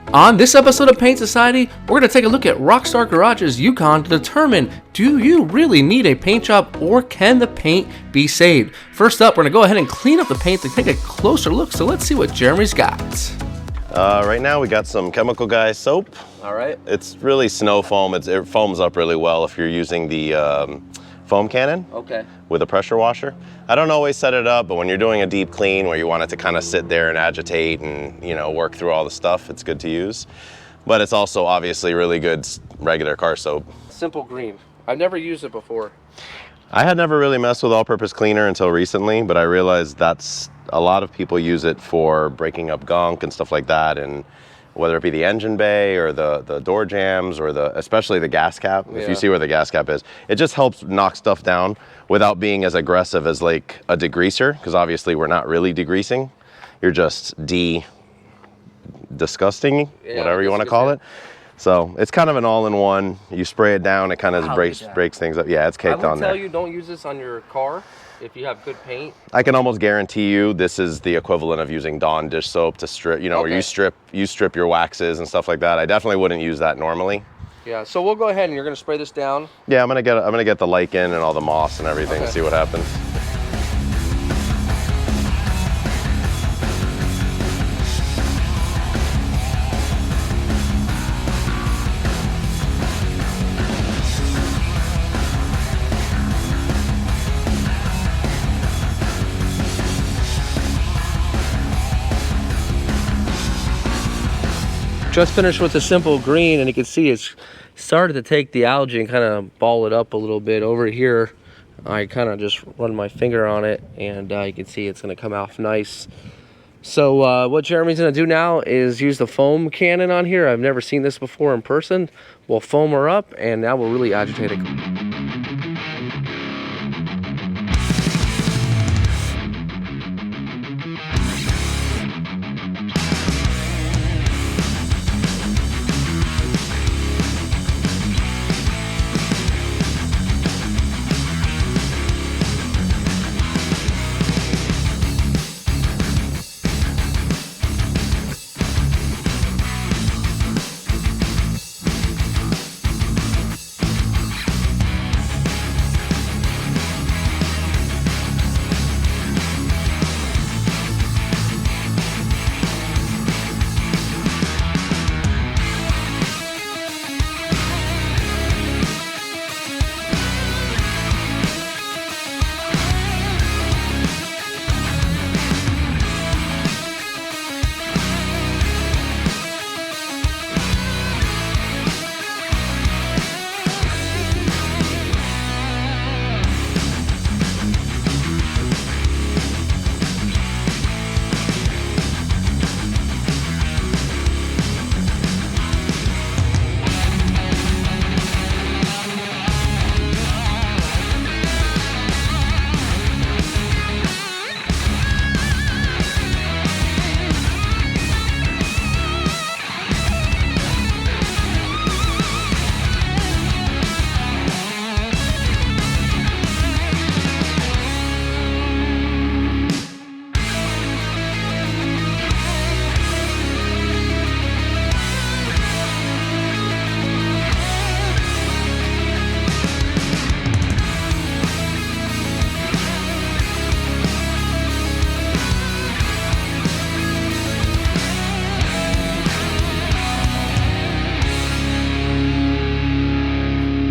On this episode of Paint Society, we're going to take a look at Rockstar Garage's Yukon to determine, do you really need a paint job or can the paint be saved? First up, we're going to go ahead and clean up the paint to take a closer look, so let's see what Jeremy's got. Right now we got some Chemical Guy soap. All right. It's really snow foam. It foams up really well if you're using the foam cannon with a pressure washer. I don't always set it up, but when you're doing a deep clean where you want it to kind of sit there and agitate and, you know, work through all the stuff, it's good to use. But it's also obviously really good regular car soap. Simple green. I've never used it before. I had never really messed with all-purpose cleaner until recently, but I realized that's a lot of people use it for breaking up gunk and stuff like that, and whether it be the engine bay or the door jams or especially the gas cap. If you see where the gas cap is, it just helps knock stuff down without being as aggressive as like a degreaser, because obviously we're not really degreasing. You're just disgusting, whatever you want to call it. So it's kind of an all-in-one. You spray it down, it kind of breaks things up. Yeah, it's caked on there. I would tell you, don't use this on your car if you have good paint. I can almost guarantee you this is the equivalent of using Dawn dish soap to strip, where you strip your waxes and stuff like that. I definitely wouldn't use that normally. Yeah, so we'll go ahead and you're gonna spray this down. Yeah, I'm gonna get the lichen and all the moss and everything and see what happens. Just finished with a simple green, and you can see it's started to take the algae and kind of ball it up a little bit. Over here, I kind of just run my finger on it, and you can see it's going to come off nice. So what Jeremy's going to do now is use the foam cannon on here. I've never seen this before in person. We'll foam her up, and now we'll really agitate it.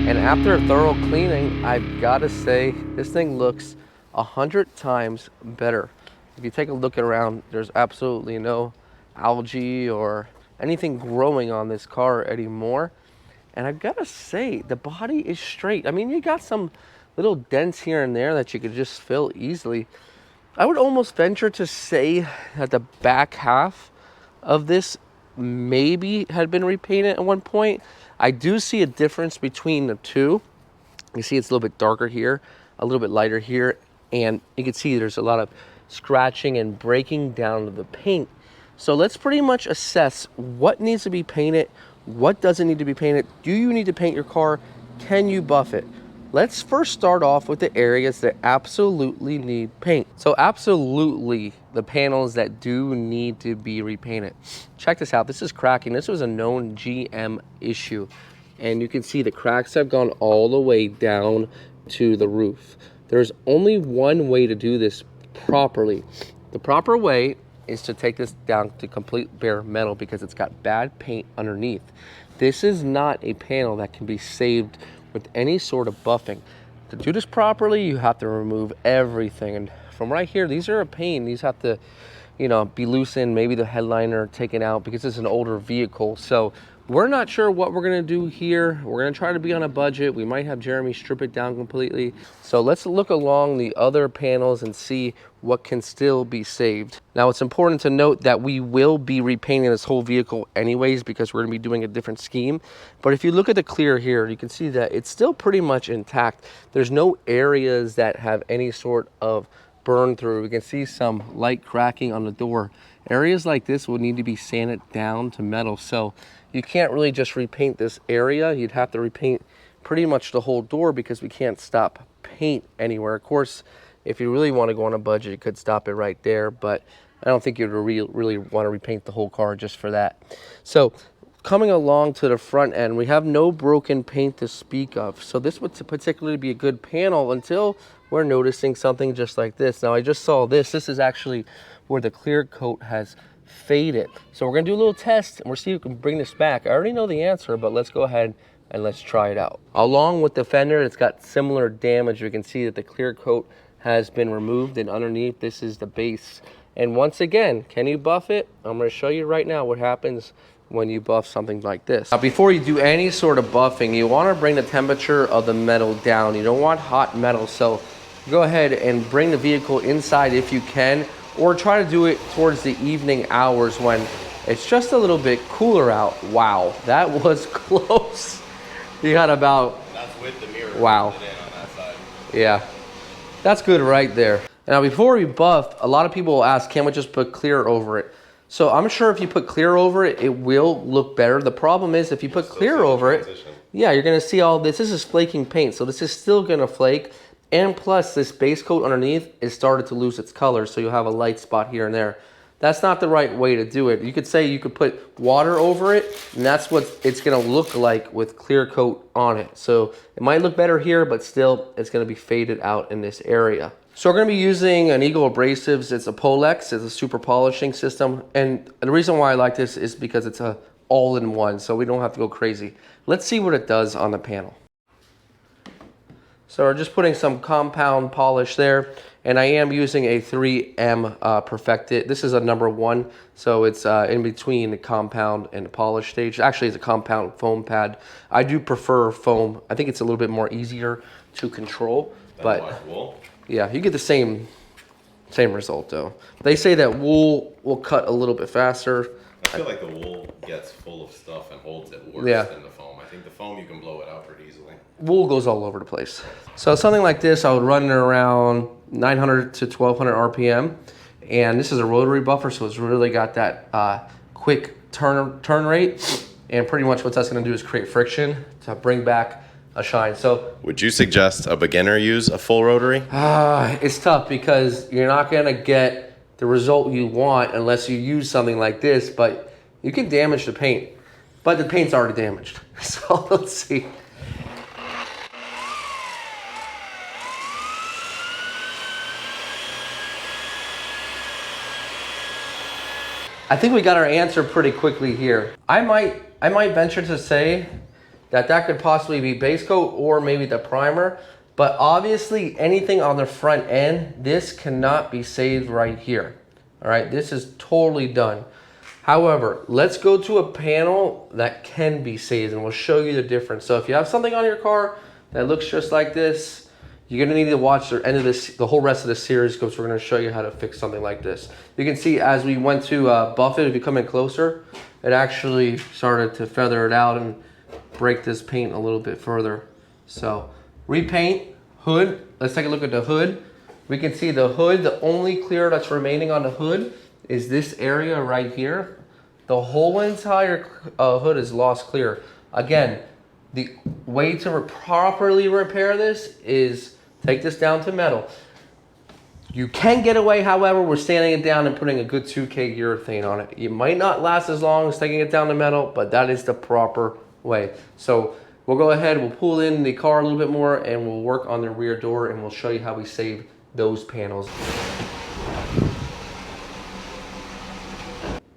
And after a thorough cleaning, I've got to say, this thing looks 100 times better. If you take a look around, there's absolutely no algae or anything growing on this car anymore. And I've got to say, the body is straight. I mean, you got some little dents here and there that you could just fill easily. I would almost venture to say that the back half of this maybe had been repainted at one point. I do see a difference between the two. You see it's a little bit darker here, a little bit lighter here, and you can see there's a lot of scratching and breaking down of the paint. So let's pretty much assess what needs to be painted, what doesn't need to be painted. Do you need to paint your car? Can you buff it? Let's first start off with the areas that absolutely need paint. So absolutely the panels that do need to be repainted. Check this out. This is cracking. This was a known GM issue. And you can see the cracks have gone all the way down to the roof. There's only one way to do this properly. The proper way is to take this down to complete bare metal because it's got bad paint underneath. This is not a panel that can be saved with any sort of buffing. To do this properly, you have to remove everything. And from right here, these are a pain. These have to, you know, be loosened, maybe the headliner taken out because it's an older vehicle. So we're not sure what we're gonna do here. We're gonna try to be on a budget. We might have Jeremy strip it down completely. So let's look along the other panels and see what can still be saved. Now it's important to note that we will be repainting this whole vehicle anyways because we're gonna be doing a different scheme. But if you look at the clear here, you can see that it's still pretty much intact. There's no areas that have any sort of burn through. We can see some light cracking on the door. Areas like this will need to be sanded down to metal. So you can't really just repaint this area. You'd have to repaint pretty much the whole door because we can't stop paint anywhere. Of course, if you really want to go on a budget, you could stop it right there, but I don't think you'd really want to repaint the whole car just for that. So coming along to the front end, we have no broken paint to speak of. So this would particularly be a good panel until we're noticing something just like this. Now I just saw this. This is actually where the clear coat has faded. So we're gonna do a little test and we'll see if we can bring this back. I already know the answer, but let's go ahead and let's try it out. Along with the fender, it's got similar damage. You can see that the clear coat has been removed, and underneath this is the base. And once again, can you buff it? I'm gonna show you right now what happens when you buff something like this. Now, before you do any sort of buffing, you wanna bring the temperature of the metal down. You don't want hot metal, so go ahead and bring the vehicle inside if you can, or try to do it towards the evening hours when it's just a little bit cooler out. Wow, that was close. You got about... That's with the mirror. Wow. On that side. Yeah, that's good right there. Now before we buff, a lot of people will ask, can we just put clear over it? So I'm sure if you put clear over it, it will look better. The problem is if you put clear over it, yeah, you're gonna see all this. This is flaking paint, so this is still gonna flake. And plus this base coat underneath is started to lose its color, so you'll have a light spot here and there. That's not the right way to do it. You could say you could put water over it, and that's what it's gonna look like with clear coat on it. So it might look better here, but still it's gonna be faded out in this area. So we're gonna be using an Eagle Abrasives. It's a Polex, it's a super polishing system. And the reason why I like this is because it's a all-in-one, so we don't have to go crazy. Let's see what it does on the panel. So we're just putting some compound polish there, and I am using a 3M Perfected. This is a #1, so it's in between the compound and the polish stage. Actually, it's a compound foam pad. I do prefer foam. I think it's a little bit more easier to control, but wool? Yeah, you get the same result though. They say that wool will cut a little bit faster. I feel like the wool gets full of stuff and holds it worse than the foam. I think the foam, you can blow it out pretty easily. Wool goes all over the place. So something like this, I would run it around 900 to 1200 RPM. And this is a rotary buffer, so it's really got that quick turn rate. And pretty much what that's gonna do is create friction to bring back a shine. So would you suggest a beginner use a full rotary? It's tough because you're not gonna get the result you want unless you use something like this, but you can damage the paint. But the paint's already damaged. So let's see. I think we got our answer pretty quickly here. I might venture to say that could possibly be base coat or maybe the primer, but obviously anything on the front end, this cannot be saved right here. All right, this is totally done. However, let's go to a panel that can be saved and we'll show you the difference. So if you have something on your car that looks just like this, you're gonna need to watch the end of this, the whole rest of the series, because we're gonna show you how to fix something like this. You can see as we went to buff it, if you come in closer, it actually started to feather it out and break this paint a little bit further. So repaint, hood, let's take a look at the hood. We can see the hood, the only clear that's remaining on the hood is this area right here. The whole entire hood is lost clear. Again, the way to properly repair this is take this down to metal. You can get away, however, with sanding it down and putting a good 2K urethane on it. It might not last as long as taking it down to metal, but that is the proper way. So we'll go ahead, we'll pull in the car a little bit more, and we'll work on the rear door, and we'll show you how we save those panels.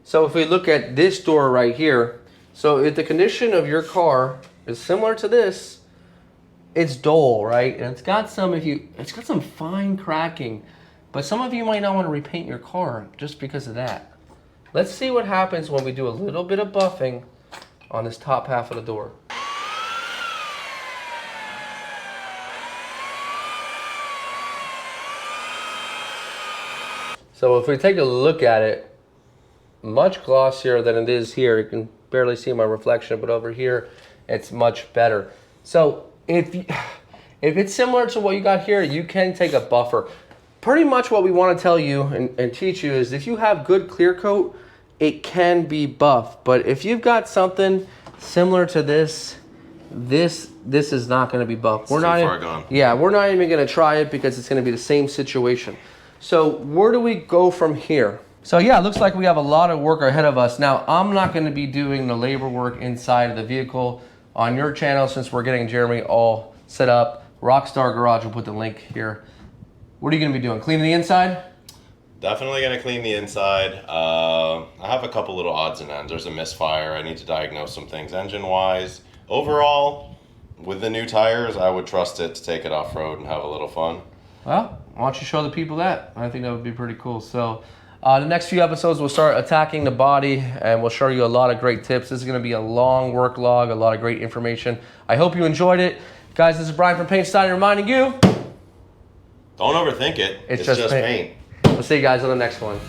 So if we look at this door right here, so if the condition of your car is similar to this, it's dull, right? And it's got some fine cracking, but some of you might not want to repaint your car just because of that. Let's see what happens when we do a little bit of buffing on this top half of the door. So if we take a look at it, much glossier than it is here. You can barely see my reflection, but over here, it's much better. So if it's similar to what you got here, you can take a buffer. Pretty much what we want to tell you and teach you is if you have good clear coat, it can be buff. But if you've got something similar to this is not going to be buff. We're not far gone. Yeah, we're not even going to try it because it's going to be the same situation. So where do we go from here? So yeah, it looks like we have a lot of work ahead of us. Now, I'm not going to be doing the labor work inside of the vehicle on your channel since we're getting Jeremy all set up. Rockstar Garage will put the link here. What are you going to be doing? Cleaning the inside? Definitely going to clean the inside. I have a couple little odds and ends. There's a misfire. I need to diagnose some things engine-wise. Overall, with the new tires, I would trust it to take it off-road and have a little fun. Well, why don't you show the people that? I think that would be pretty cool. So the next few episodes, we'll start attacking the body and we'll show you a lot of great tips. This is going to be a long work log, a lot of great information. I hope you enjoyed it. Guys, this is Brian from Paint reminding you, don't overthink it. It's just paint. We'll see you guys on the next one.